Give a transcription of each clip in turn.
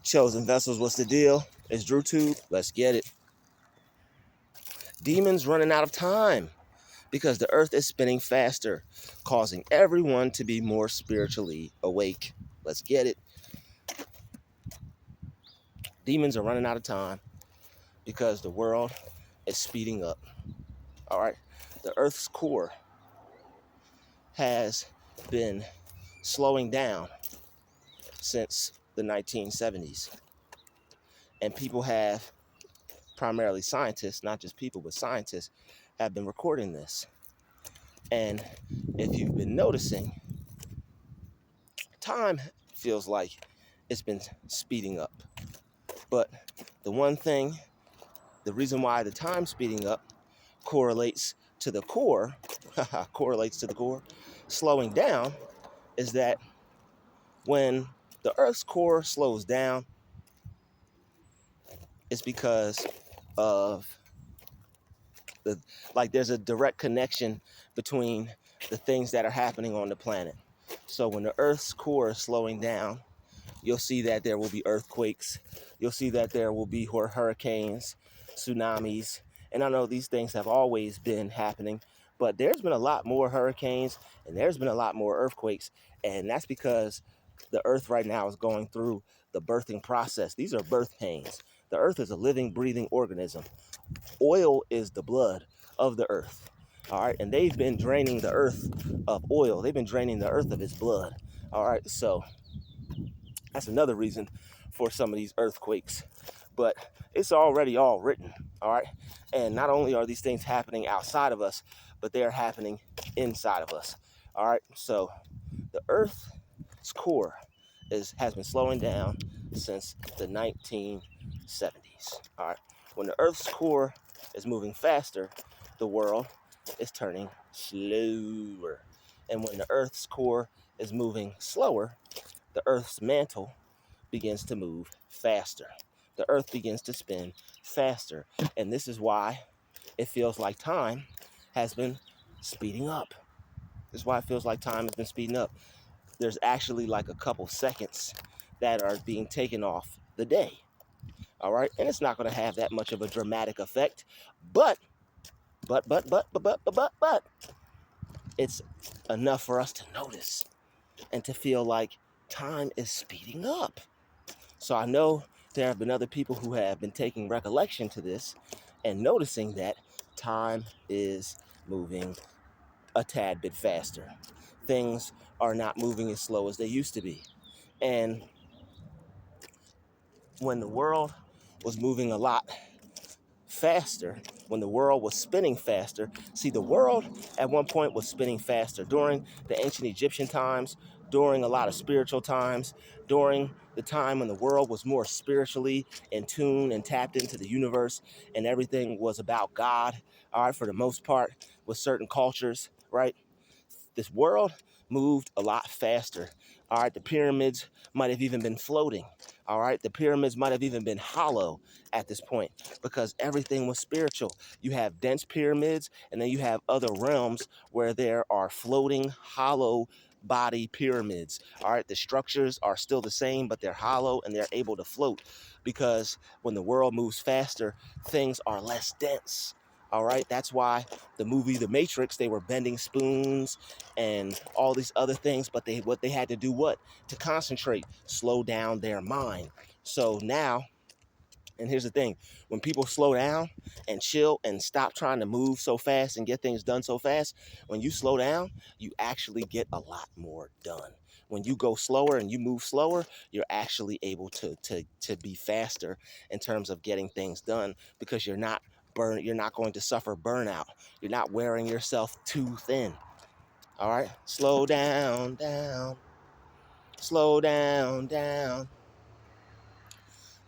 Chosen vessels, what's the deal? It's Druuill. Let's get it. Demons running out of time because the earth is spinning faster, causing everyone to be more spiritually awake. Let's get it. Demons are running out of time because the world is speeding up. All right. The earth's core has been slowing down since the 1970s. And people have, primarily scientists, not just people, but scientists, have been recording this. And if you've been noticing, time feels like it's been speeding up. But the one thing, the reason why the time speeding up correlates to the core, slowing down, is that when the Earth's core slows down, it's because of there's a direct connection between the things that are happening on the planet. So when the Earth's core is slowing down, you'll see that there will be earthquakes. You'll see that there will be hurricanes, tsunamis. And I know these things have always been happening, but there's been a lot more hurricanes and there's been a lot more earthquakes. And that's because the Earth right now is going through the birthing process. These are birth pains. The Earth is a living, breathing organism. Oil is the blood of the Earth. All right. And they've been draining the Earth of oil. They've been draining the Earth of its blood. All right. So that's another reason for some of these earthquakes. But it's already all written, all right? And not only are these things happening outside of us, but they're happening inside of us, all right? So the Earth's core has been slowing down since the 1970s, all right? When the Earth's core is moving faster, the world is turning slower. And when the Earth's core is moving slower, the Earth's mantle begins to move faster. The Earth begins to spin faster. And this is why it feels like time has been speeding up. This is why it feels like time has been speeding up. There's actually like a couple seconds that are being taken off the day. All right. And it's not going to have that much of a dramatic effect. But, it's enough for us to notice and to feel like time is speeding up. So I know there have been other people who have been taking recollection to this and noticing that time is moving a tad bit faster. Things are not moving as slow as they used to be. And when the world was moving a lot faster, when the world was spinning faster, see, the world at one point was spinning faster during the ancient Egyptian times, during a lot of spiritual times, during the time when the world was more spiritually in tune and tapped into the universe and everything was about God, all right, for the most part, with certain cultures, right? This world moved a lot faster. All right, the pyramids might have even been floating. All right, the pyramids might have even been hollow at this point because everything was spiritual. You have dense pyramids, and then you have other realms where there are floating, hollow body pyramids. All right, the structures are still the same, but they're hollow and they're able to float because when the world moves faster, things are less dense. All right, that's why the movie The Matrix, they were bending spoons and all these other things, but what they had to do to concentrate, slow down their mind. So now, and here's the thing, when people slow down and chill and stop trying to move so fast and get things done so fast, when you slow down, you actually get a lot more done. When you go slower and you move slower, you're actually able to be faster in terms of getting things done because you're not going to suffer burnout. You're not wearing yourself too thin. All right, slow down, slow down.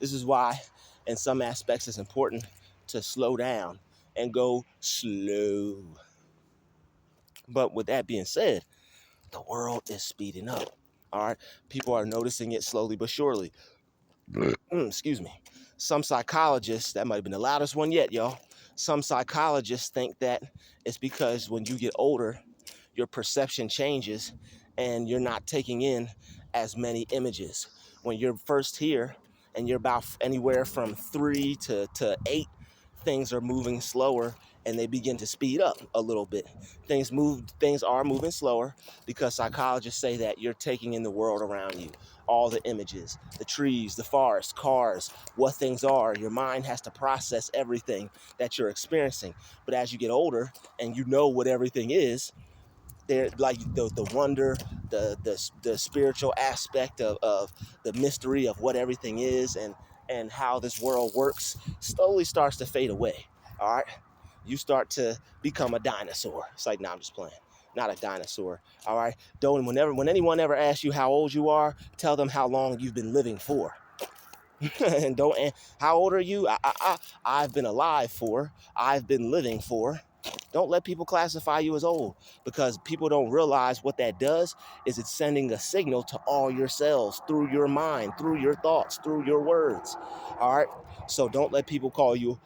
This is why, in some aspects, it's important to slow down and go slow. But with that being said, the world is speeding up. All right, people are noticing it slowly but surely. Excuse me. Some psychologists, that might have been the loudest one yet, y'all. Some psychologists think that it's because when you get older, your perception changes and you're not taking in as many images. When you're first here, and you're about anywhere from 3 to 8, things are moving slower and they begin to speed up a little bit. Things are moving slower because psychologists say that you're taking in the world around you, all the images, the trees, the forest, cars, what things are. Your mind has to process everything that you're experiencing. But as you get older and you know what everything is, there, like the wonder, the spiritual aspect of the mystery of what everything is and how this world works slowly starts to fade away. All right, you start to become a dinosaur. It's like, nah, I'm just playing. Not a dinosaur. All right. Don't when anyone ever asks you how old you are, tell them how long you've been living for. And don't. And how old are you? I've been alive for. I've been living for. Don't let people classify you as old, because people don't realize what that does is it's sending a signal to all your cells through your mind, through your thoughts, through your words. All right. So don't let people call you,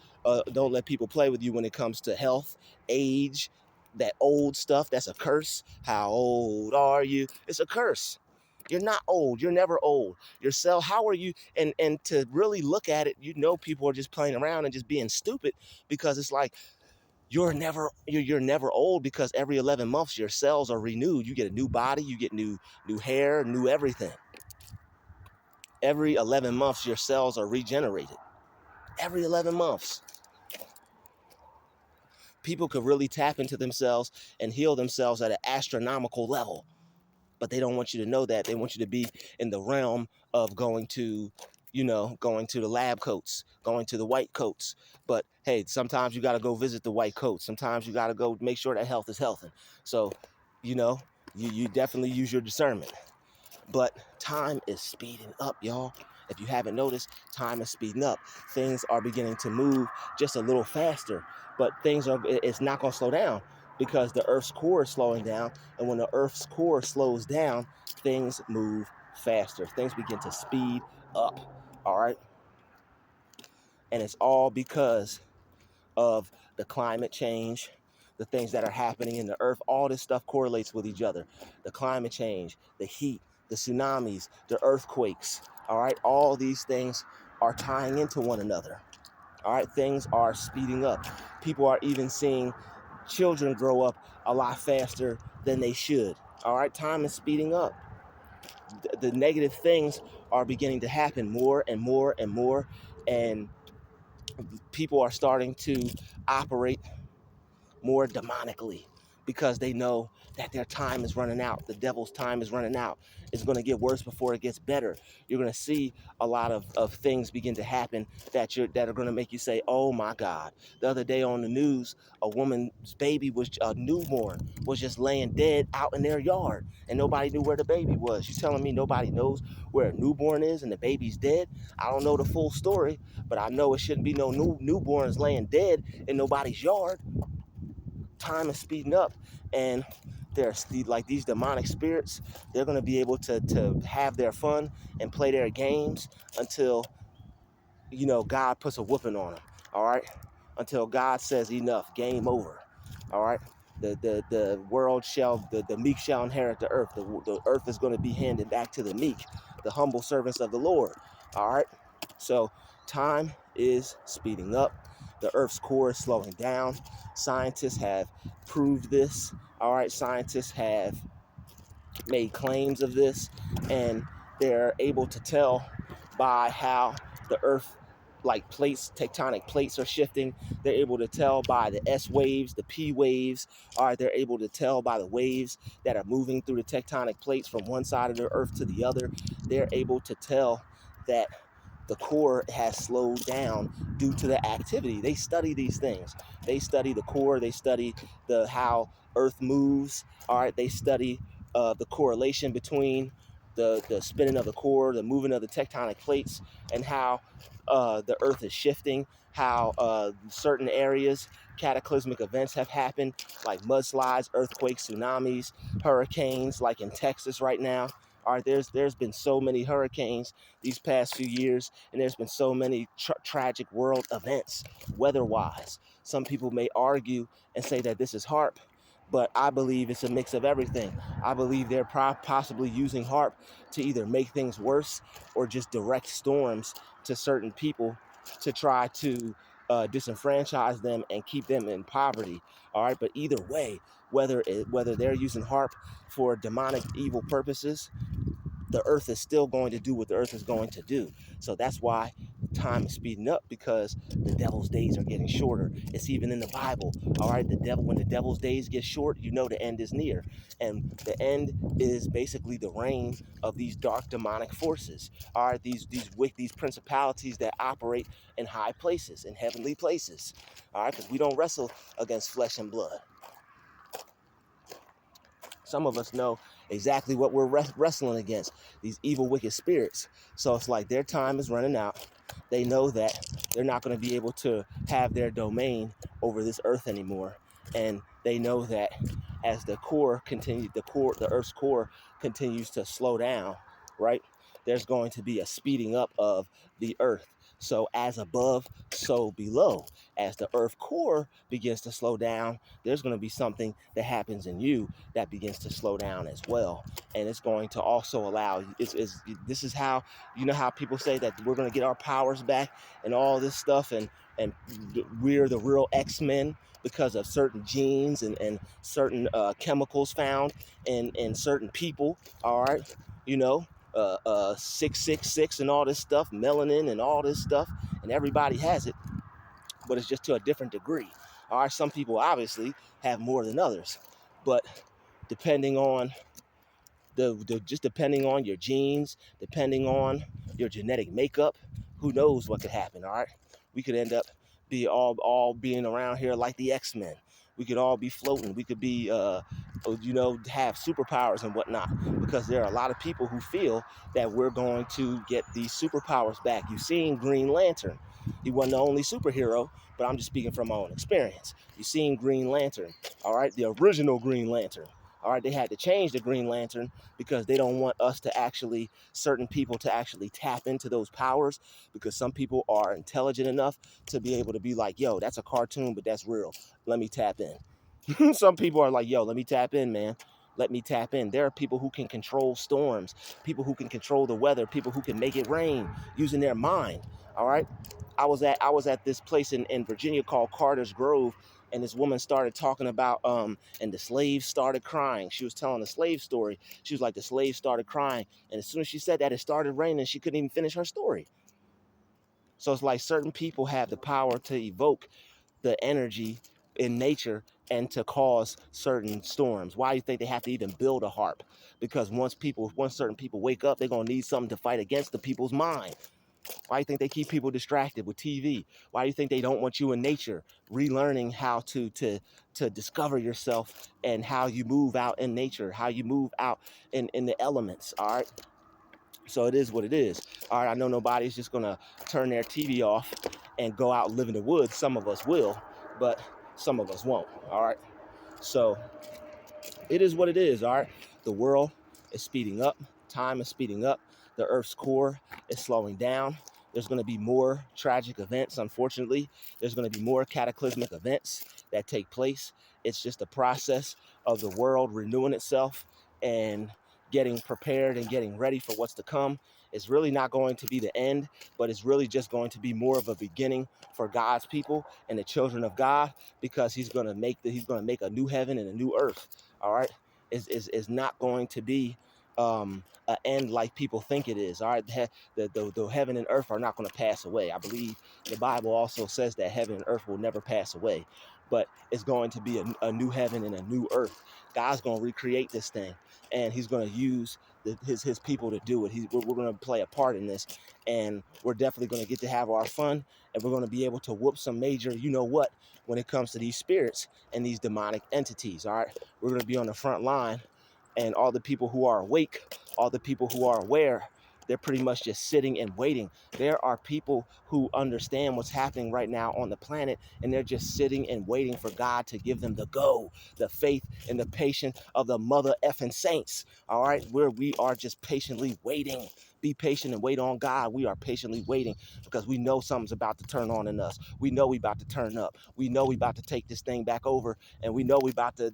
don't let people play with you when it comes to health, age, that old stuff. That's a curse. How old are you? It's a curse. You're not old. You're never old. Your cell, how are you? And to really look at it, you know, people are just playing around and just being stupid, because it's like, you're never old, because every 11 months your cells are renewed. You get a new body, you get new hair, new everything. Every 11 months your cells are regenerated. Every 11 months. People could really tap into themselves and heal themselves at an astronomical level. But they don't want you to know that. They want you to be in the realm of going to the lab coats, going to the white coats. But hey, sometimes you got to go visit the white coats. Sometimes you got to go make sure that health is healthy. So, you know, you definitely use your discernment. But time is speeding up, y'all. If you haven't noticed, time is speeding up. Things are beginning to move just a little faster, but it's not going to slow down, because the Earth's core is slowing down. And when the Earth's core slows down, things move faster. Things begin to speed up. All right. And it's all because of the climate change, the things that are happening in the earth. All this stuff correlates with each other. The climate change, the heat, the tsunamis, the earthquakes. All right. All these things are tying into one another. All right. Things are speeding up. People are even seeing children grow up a lot faster than they should. All right. Time is speeding up. The negative things are beginning to happen more and more and more. And people are starting to operate more demonically, because they know that their time is running out. The devil's time is running out. It's going to get worse before it gets better. You're going to see a lot of things begin to happen that are going to make you say, oh my God. The other day on the news, a woman's baby, was a newborn, was just laying dead out in their yard, and nobody knew where the baby was. You're telling me nobody knows where a newborn is and the baby's dead? I don't know the full story, but I know it shouldn't be no newborns laying dead in nobody's yard. Time is speeding up, and there's like these demonic spirits. They're going to be able to have their fun and play their games until God puts a whooping on them. All right, until God says enough, game over. All right. The world shall, the meek shall inherit the earth. The earth is going to be handed back to the meek, the humble servants of the Lord. All right. So time is speeding up. The earth's core is slowing down. Scientists have proved this. All right. Scientists have made claims of this, and they're able to tell by how the earth, like plates, tectonic plates are shifting. They're able to tell by the S waves, the P waves. All right, they're able to tell by the waves that are moving through the tectonic plates from one side of the earth to the other. They're able to tell that the core has slowed down due to the activity. They study these things. They study the core. They study how earth moves. All right, they study the correlation between the spinning of the core, the moving of the tectonic plates, and how the earth is shifting, how certain areas, cataclysmic events have happened, like mudslides, earthquakes, tsunamis, hurricanes, like in Texas right now. All right, there's been so many hurricanes these past few years, and there's been so many tragic world events weather-wise. Some people may argue and say that this is HARP, But I believe it's a mix of everything. I believe they're possibly using HARP to either make things worse or just direct storms to certain people to try to disenfranchise them and keep them in poverty. All right, but either way, whether they're using HARP for demonic evil purposes, the earth is still going to do what the earth is going to do. So that's why time is speeding up, because the devil's days are getting shorter. It's even in the Bible. All right, when the devil's days get short, you know the end is near. And the end is basically the reign of these dark demonic forces. All right, these principalities that operate in high places, in heavenly places. All right, because we don't wrestle against flesh and blood. Some of us know exactly what we're wrestling against, these evil, wicked spirits. So it's like their time is running out. They know that they're not going to be able to have their domain over this earth anymore. And they know that as the Earth's core continues to slow down, right? There's going to be a speeding up of the earth. So as above, so below. As the earth core begins to slow down, there's going to be something that happens in you that begins to slow down as well. And it's going to also allow, this is how, you know how people say that we're going to get our powers back and all this stuff, and we're the real X-Men because of certain genes and certain chemicals found in certain people, all right? You know, 666 and all this stuff, melanin and all this stuff, and everybody has it, but it's just to a different degree. All right, some people obviously have more than others, but depending on just depending on your genes, depending on your genetic makeup, who knows what could happen. All right, we could end up all being around here like the X-Men. We could all be floating. We could be have superpowers and whatnot, because there are a lot of people who feel that we're going to get these superpowers back. You've seen Green Lantern. He wasn't the only superhero, but I'm just speaking from my own experience. You've seen Green Lantern, all right, the original Green Lantern. All right, they had to change the Green Lantern because they don't want us to actually, certain people to actually tap into those powers, because some people are intelligent enough to be able to be like, yo, that's a cartoon, but that's real. Let me tap in. Some people are like, yo, let me tap in, man. Let me tap in. There are people who can control storms, people who can control the weather, people who can make it rain using their mind. All right. I was at this place in Virginia called Carter's Grove, and this woman started talking about and the slaves started crying. She was telling a slave story. She was like, the slaves started crying, and as soon as she said that, it started raining. She couldn't even finish her story. So it's like certain people have the power to evoke the energy in nature and to cause certain storms. Why do you think they have to even build a harp? Because once certain people wake up, they're gonna need something to fight against the people's mind. Why do you think they keep people distracted with TV? Why do you think they don't want you in nature, relearning how to discover yourself and how you move out in nature, how you move out in the elements, all right? So it is what it is. All right, I know nobody's just gonna turn their TV off and go out and live in the woods. Some of us will, but some of us won't, all right? So it is what it is, all right? The world is speeding up. Time is speeding up. The Earth's core is slowing down. There's going to be more tragic events, unfortunately. There's going to be more cataclysmic events that take place. It's just a process of the world renewing itself and getting prepared and getting ready for what's to come. It's really not going to be the end, but it's really just going to be more of a beginning for God's people and the children of God, because he's going to make a new heaven and a new earth. All right, is not going to be an end like people think it is. All right, the heaven and earth are not going to pass away. I believe the Bible also says that heaven and earth will never pass away, but it's going to be a new heaven and a new earth. God's going to recreate this thing, and he's going to use his people to do it. We're going to play a part in this, and we're definitely going to get to have our fun, and we're going to be able to whoop some major, you know what, when it comes to these spirits and these demonic entities. All right, we're going to be on the front line, and all the people who are awake, all the people who are aware, they're pretty much just sitting and waiting. There are people who understand what's happening right now on the planet, and they're just sitting and waiting for God to give them the go, the faith and the patience of the mother effing saints. All right, where we are just patiently waiting Be patient and wait on God. We are patiently waiting because we know something's about to turn on in us. We know we about to turn up. We know we about to take this thing back over, and we know we about to,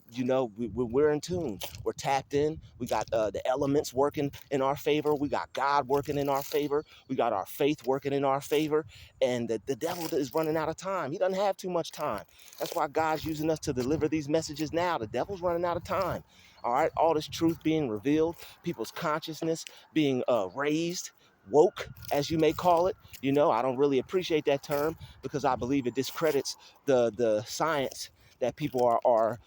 we're in tune. We're tapped in. We got the elements working in our favor. We got God working in our favor. We got our faith working in our favor, and the devil is running out of time. He doesn't have too much time. That's why God's using us to deliver these messages now. The devil's running out of time. All right, all this truth being revealed, people's consciousness being raised, woke, as you may call it. I don't really appreciate that term because I believe it discredits the science that people are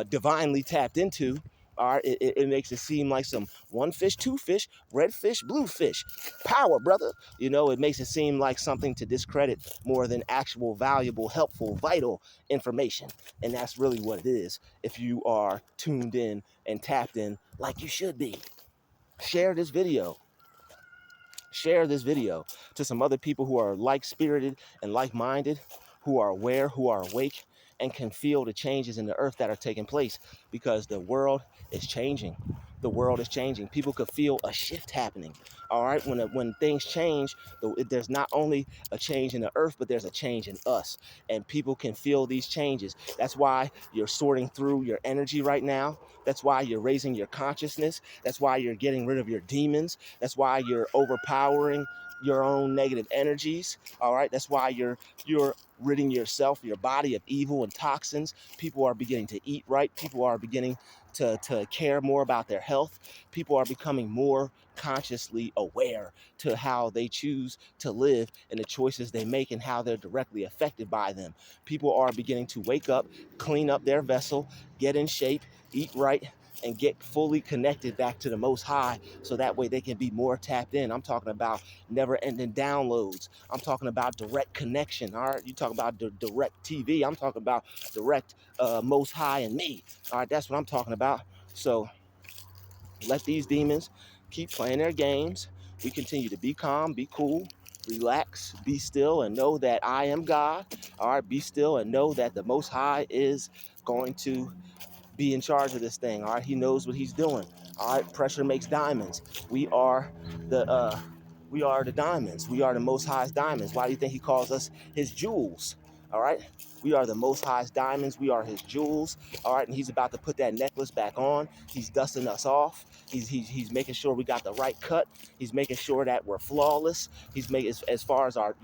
divinely tapped into. All right, it makes it seem like some one fish, two fish, red fish, blue fish. Power, brother. It makes it seem like something to discredit more than actual valuable, helpful, vital information. And that's really what it is if you are tuned in and tapped in like you should be. Share this video. Share this video to some other people who are like-spirited and like-minded, who are aware, who are awake, and can feel the changes in the earth that are taking place, because the world is changing. The world is changing. People could feel a shift happening. All right, when things change, there's not only a change in the earth, but there's a change in us, and people can feel these changes. That's why you're sorting through your energy right now. That's why you're raising your consciousness. That's why you're getting rid of your demons. That's why you're overpowering your own negative energies. All right, that's why you're ridding yourself, your body, of evil and toxins. People are beginning to eat right. People are beginning to care more about their health. People are becoming more consciously aware to how they choose to live and the choices they make and how they're directly affected by them. People are beginning to wake up, clean up their vessel, get in shape, eat right, and get fully connected back to the Most High, so that way they can be more tapped in. I'm talking about never-ending downloads. I'm talking about direct connection. All right, you talk about direct TV. I'm talking about direct Most High and me. All right, that's what I'm talking about. So let these demons keep playing their games. We continue to be calm, be cool, relax, be still, and know that I am God. All right, be still and know that the Most High is going to be in charge of this thing. All right, he knows what he's doing. All right, pressure makes diamonds. We are the diamonds. We are the Most High's diamonds. Why do you think he calls us his jewels? All right, we are the Most High's diamonds. We are his jewels. All right, and he's about to put that necklace back on. He's dusting us off. He's making sure we got the right cut. He's making sure that we're flawless. He's making, as far as our,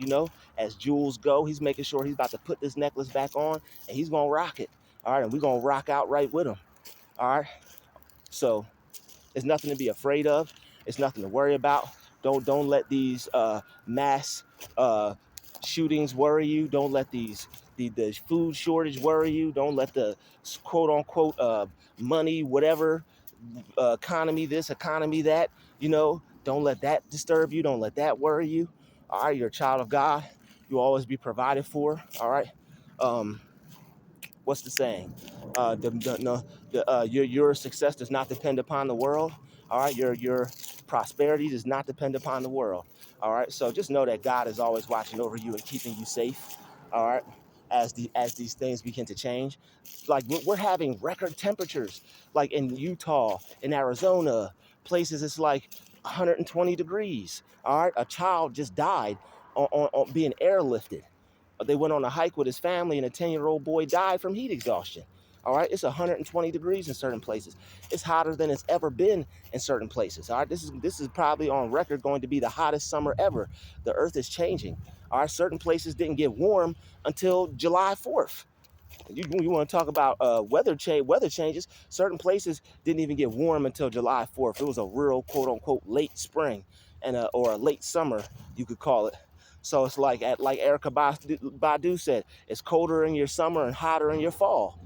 as jewels go, he's making sure he's about to put this necklace back on, and he's gonna rock it. All right, and we're gonna rock out right with him. All right, so it's nothing to be afraid of. It's nothing to worry about. Don't let these mass shootings worry you. Don't let the food shortage worry you. Don't let the quote unquote money, whatever, economy this, economy that. Don't let that disturb you. Don't let that worry you. All right, you're a child of God. You'll always be provided for. All right. What's the saying? Your success does not depend upon the world. All right, your prosperity does not depend upon the world. All right, so just know that God is always watching over you and keeping you safe. All right, as these things begin to change, like we're having record temperatures, like in Utah, in Arizona, places it's like 120 degrees. All right, a child just died on being airlifted. They went on a hike with his family, and a 10-year-old boy died from heat exhaustion. All right, it's 120 degrees in certain places. It's hotter than it's ever been in certain places. All right, this is probably on record going to be the hottest summer ever. The earth is changing. All right, certain places didn't get warm until July 4th. You want to talk about weather changes? Certain places didn't even get warm until July 4th. It was a real quote unquote late spring or a late summer, you could call it. So it's like Erykah Badu said, it's colder in your summer and hotter in your fall.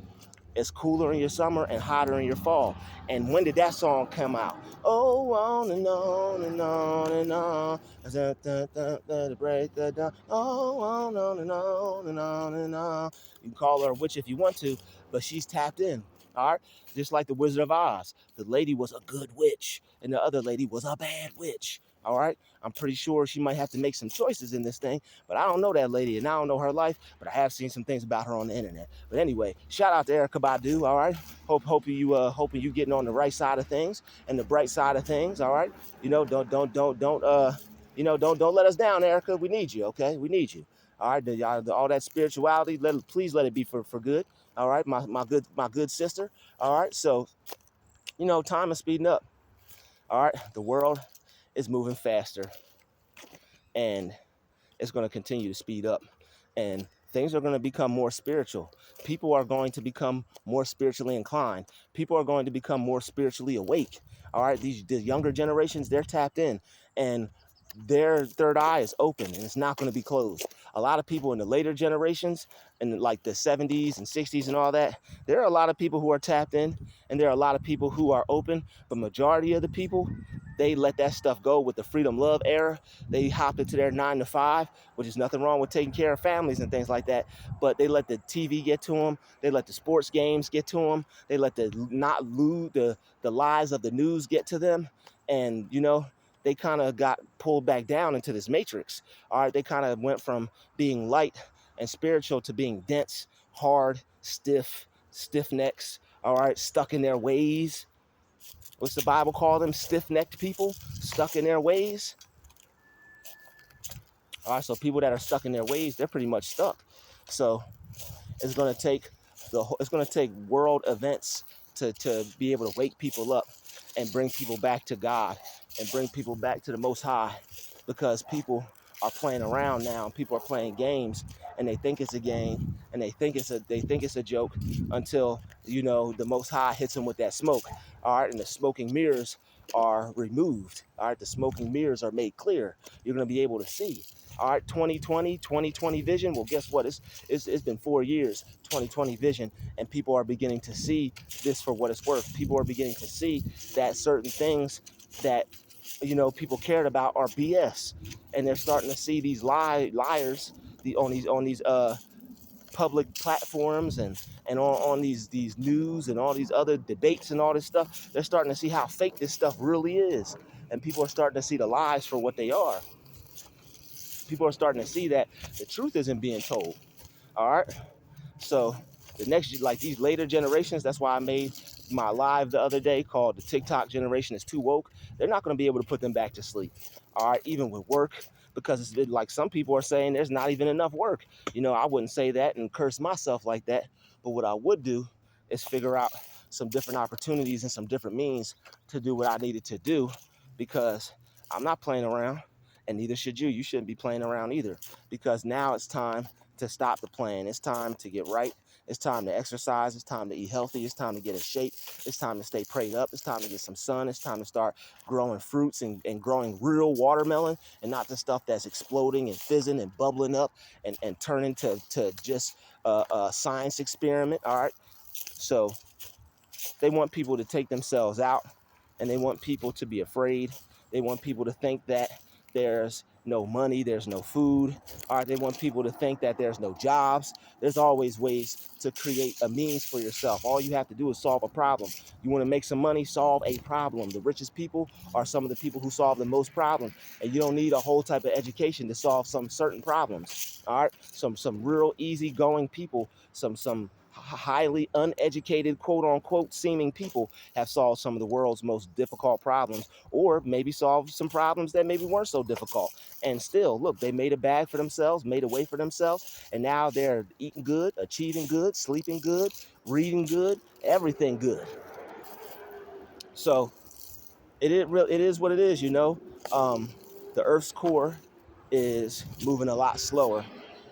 It's cooler in your summer and hotter in your fall. And when did that song come out? Oh, on and on and on and on. To break the dawn. Oh, on and on and on and on. You can call her a witch if you want to, but she's tapped in. All right? Just like the Wizard of Oz. The lady was a good witch, and the other lady was a bad witch. All right. I'm pretty sure she might have to make some choices in this thing, but I don't know that lady and I don't know her life, but I have seen some things about her on the internet. But anyway, shout out to Erica Badu. All right. Hoping you getting on the right side of things and the bright side of things. All right. Don't let us down, Erica. We need you. Okay. We need you. All right. All that spirituality, please let it be for good. All right. My good sister. All right. So, time is speeding up. All right. The world is moving faster, and it's going to continue to speed up, and things are going to become more spiritual. People are going to become more spiritually inclined. People are going to become more spiritually awake. All right, the younger generations, they're tapped in, and their third eye is open, and it's not going to be closed. A lot of people in the later generations, in like the 70s and 60s and all that, there are a lot of people who are tapped in, and there are a lot of people who are open, but majority of the people, they let that stuff go with the freedom love era. They hopped into their 9 to 5, which is nothing wrong with taking care of families and things like that. But they let the TV get to them. They let the sports games get to them. They let the lies of the news get to them. And, they kind of got pulled back down into this matrix. All right, they kind of went from being light and spiritual to being dense, hard, stiff necks. All right, stuck in their ways. What's the Bible call them? Stiff-necked people, stuck in their ways. All right, so people that are stuck in their ways, they're pretty much stuck. So it's going to take world events to be able to wake people up and bring people back to God and bring people back to the Most High, because people are playing around now. People are playing games, and they think it's a game, and they think it's a joke until the Most High hits them with that smoke. All right, and the smoking mirrors are removed. All right, the smoking mirrors are made clear. You're going to be able to see. All right, 2020 vision. Well, guess what? It's been 4 years, 2020 vision, and people are beginning to see this for what it's worth. People are beginning to see that certain things that people cared about are BS, and they're starting to see these liars on these public platforms and on these news and all these other debates and all this stuff. They're starting to see how fake this stuff really is, and people are starting to see the lies for what they are. People are starting to see that the truth isn't being told. All right. So the next, like these later generations, that's why I made my live the other day called the TikTok generation is too woke. They're not going to be able to put them back to sleep. All right. Even with work, because it's been like some people are saying there's not even enough work. I wouldn't say that and curse myself like that. But what I would do is figure out some different opportunities and some different means to do what I needed to do, because I'm not playing around. And neither should you. You shouldn't be playing around either, because now it's time to stop the playing. It's time to get right. It's time to exercise. It's time to eat healthy. It's time to get in shape. It's time to stay prayed up. It's time to get some sun. It's time to start growing fruits and growing real watermelon, and not the stuff that's exploding and fizzing and bubbling up and turning to just a science experiment. All right. So they want people to take themselves out, and they want people to be afraid. They want people to think that there's no money, there's no food. All right, they want people to think that there's no jobs. There's always ways to create a means for yourself. All you have to do is solve a problem. You want to make some money, solve a problem. The richest people are some of the people who solve the most problems, and you don't need a whole type of education to solve some certain problems. All right, some real easygoing people, some highly uneducated, quote unquote, seeming people have solved some of the world's most difficult problems, or maybe solved some problems that maybe weren't so difficult. And still, look, they made a bag for themselves, made a way for themselves, and now they're eating good, achieving good, sleeping good, reading good, everything good. So it is what it is. The Earth's core is moving a lot slower,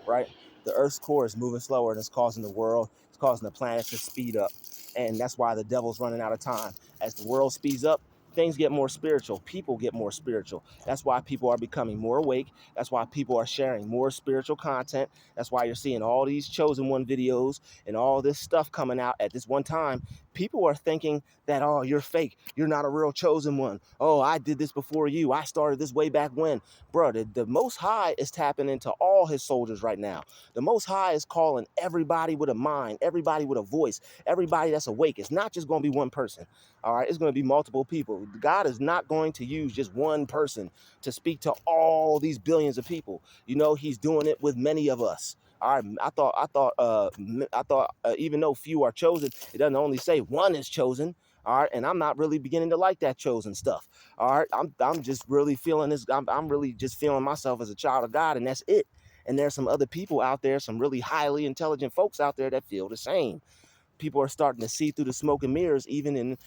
right? The Earth's core is moving slower, and it's causing it's causing the planet to speed up. And that's why the devil's running out of time. As the world speeds up, things get more spiritual. People get more spiritual. That's why people are becoming more awake. That's why people are sharing more spiritual content. That's why you're seeing all these chosen one videos and all this stuff coming out at this one time. People are thinking that, oh, you're fake. You're not a real chosen one. Oh, I did this before you. I started this way back when. Bro, the Most High is tapping into all his soldiers right now. The Most High is calling everybody with a mind, everybody with a voice, everybody that's awake. It's not just going to be one person. All right, it's going to be multiple people. God is not going to use just one person to speak to all these billions of people. He's doing it with many of us. All right, I thought even though few are chosen, it doesn't only say one is chosen. All right, and I'm not really beginning to like that chosen stuff. All right, I'm just really feeling this. I'm really just feeling myself as a child of God, and that's it. And there's some other people out there, some really highly intelligent folks out there that feel the same. People are starting to see through the smoke and mirrors, even in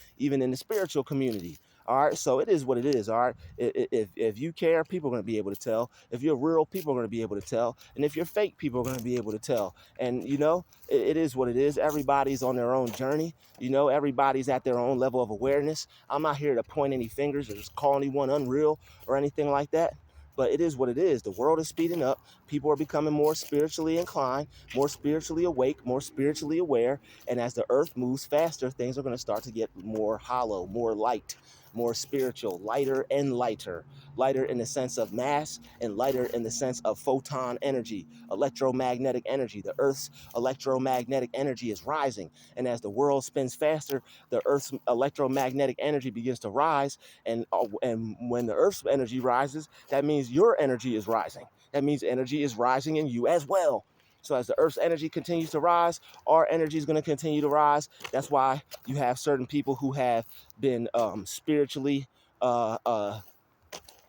the spiritual community. All right, so it is what it is. All right, if you care, people are going to be able to tell. If you're real, people are going to be able to tell. And if you're fake, people are going to be able to tell. And it is what it is. Everybody's on their own journey. Everybody's at their own level of awareness. I'm not here to point any fingers or just call anyone unreal or anything like that. But it is what it is. The world is speeding up. People are becoming more spiritually inclined, more spiritually awake, more spiritually aware. And as the earth moves faster, things are going to start to get more hollow, more light, more spiritual, lighter and lighter. Lighter in the sense of mass and lighter in the sense of photon energy, electromagnetic energy. The earth's electromagnetic energy is rising. And as the world spins faster, the earth's electromagnetic energy begins to rise. And when the earth's energy rises, that means your energy is rising. That means energy is rising in you as well. So as the earth's energy continues to rise, our energy is going to continue to rise. That's why you have certain people who have been spiritually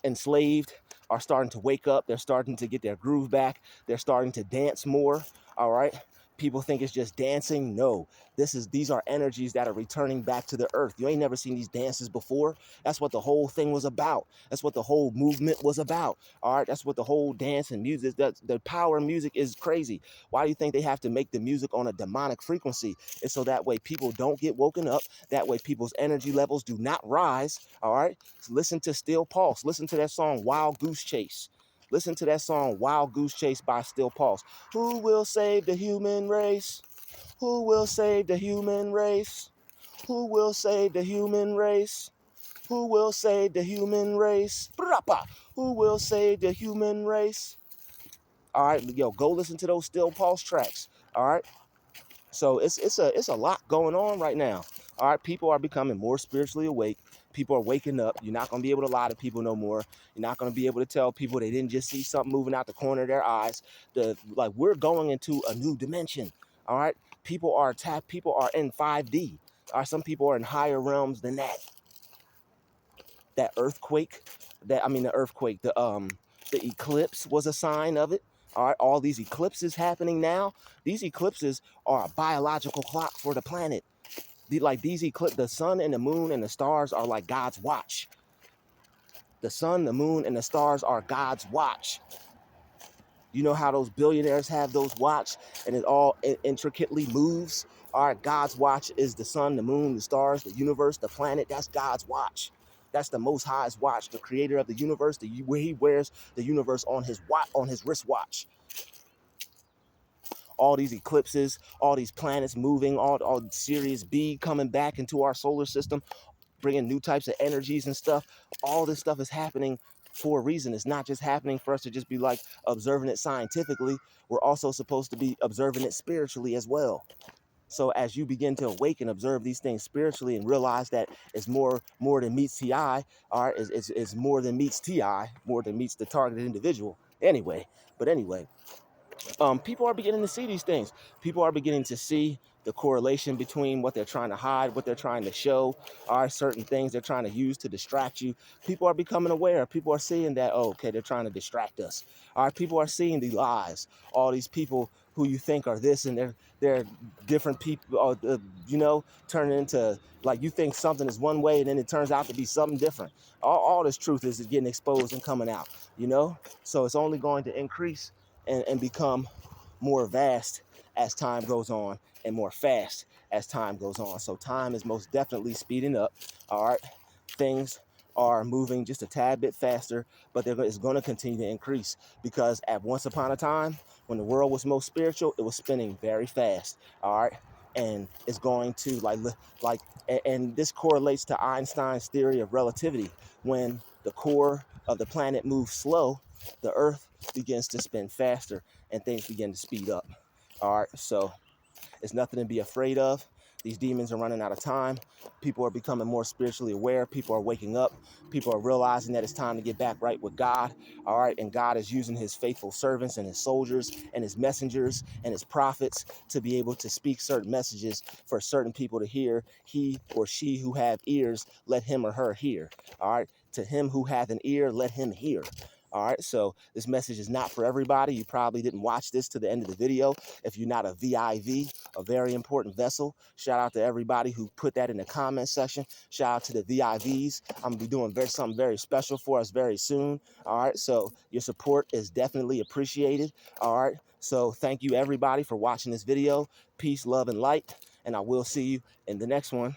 enslaved are starting to wake up. They're starting to get their groove back. They're starting to dance more. All right. People think it's just dancing. No, these are energies that are returning back to the earth. You ain't never seen these dances before. That's what the whole thing was about. That's what the whole movement was about. All right. That's what the whole dance and music, the power of music is crazy. Why do you think they have to make the music on a demonic frequency? It's so that way people don't get woken up. That way people's energy levels do not rise. All right. So listen to Still Pulse. Listen to that song Wild Goose Chase. Listen to that song Wild Goose Chase by Still Pulse. Who will save the human race? Who will save the human race? Who will save the human race? Who will save the human race? Who will save the human race? All right, go listen to those Still Pulse tracks. All right. So it's a lot going on right now. All right, people are becoming more spiritually awake. People are waking up. You're not going to be able to lie to people no more. You're not going to be able to tell people they didn't just see something moving out the corner of their eyes. We're going into a new dimension. All right, people are in 5D. All right, some people are in higher realms than that. The earthquake, the eclipse was a sign of it. All right, all these eclipses happening now. These eclipses are a biological clock for the planet. The sun and the moon and the stars are like God's watch. The sun, the moon, and the stars are God's watch. You know how those billionaires have those watch and it all intricately moves? All right, God's watch is the sun, the moon, the stars, the universe, the planet. That's God's watch. That's the Most High's watch, the creator of the universe, where he wears the universe on his wristwatch. All these eclipses, all these planets moving, all Sirius B coming back into our solar system, bringing new types of energies and stuff. All this stuff is happening for a reason. It's not just happening for us to just be like observing it scientifically. We're also supposed to be observing it spiritually as well. So as you begin to awake and observe these things spiritually and realize that it's more than meets the eye, or it's more than meets TI, more than meets the targeted individual. Anyway, people are beginning to see these things. People are beginning to see the correlation between what they're trying to hide, what they're trying to show, are certain things they're trying to use to distract you. People are becoming aware. People are seeing that, okay, they're trying to distract us. All right, people are seeing the lies. All these people who you think are this and they're different people, turning into, like, you think something is one way and then it turns out to be something different. All this truth is getting exposed and coming out, So it's only going to increase and become more vast as time goes on and more fast as time goes on. So time is most definitely speeding up. All right. Things are moving just a tad bit faster, but it's going to continue to increase because at once upon a time, when the world was most spiritual, it was spinning very fast. All right. And it's going to and this correlates to Einstein's theory of relativity. When the core of the planet moves slow, the earth begins to spin faster and things begin to speed up. All right, so it's nothing to be afraid of. These demons are running out of time. People are becoming more spiritually aware. People are waking up. People are realizing that it's time to get back right with God. All right. And God is using his faithful servants and his soldiers and his messengers and his prophets to be able to speak certain messages for certain people to hear. He or she who have ears, let him or her hear. All right. To him who hath an ear, let him hear. All right, so this message is not for everybody. You probably didn't watch this to the end of the video. If you're not a VIV, a very important vessel, shout out to everybody who put that in the comment section. Shout out to the VIVs. I'm gonna be doing something very special for us very soon. All right, so your support is definitely appreciated. All right, so thank you everybody for watching this video. Peace, love, and light, and I will see you in the next one.